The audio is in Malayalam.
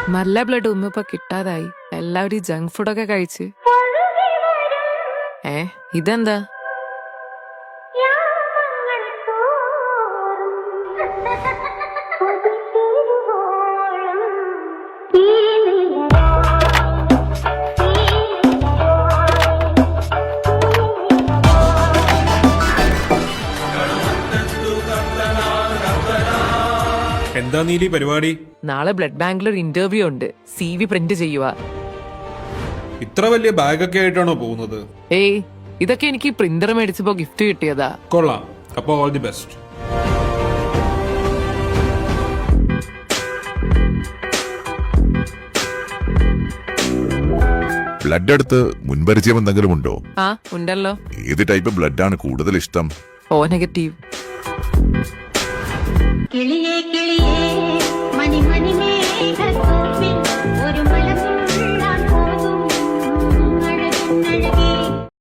നല്ല ബ്ലഡ് ഒന്നും ഇപ്പൊ കിട്ടാതായി. എല്ലാവരും ജങ്ക് ഫുഡൊക്കെ കഴിച്ച്. ഇതെന്താ? എന്താ നീലി പരിപാടി? നാളെ ബ്ലഡ് ബാങ്കിൽ ഒരു ഇന്റർവ്യൂ ഉണ്ട്. CV പ്രിന്റ് ചെയ്യുക. ഇത്ര വലിയ ബാഗൊക്കെ ആയിട്ടാണോ പോകുന്നത്? ഇതൊക്കെ എനിക്ക് പ്രിന്റർ മേടിച്ചപ്പോ ഗിഫ്റ്റ് കിട്ടിയതാ. കൊള്ളാം. അപ്പൊ ഓൾ ദി ബെസ്റ്റ്. ബ്ലഡ് എടുത്ത് മുൻപരിചയം എന്തെങ്കിലും ഉണ്ടോ? ഉണ്ടല്ലോ. ഏത് ടൈപ്പ് ബ്ലഡ് ആണ് കൂടുതൽ ഇഷ്ടം? O negative. കിളിയേ കിളിയേ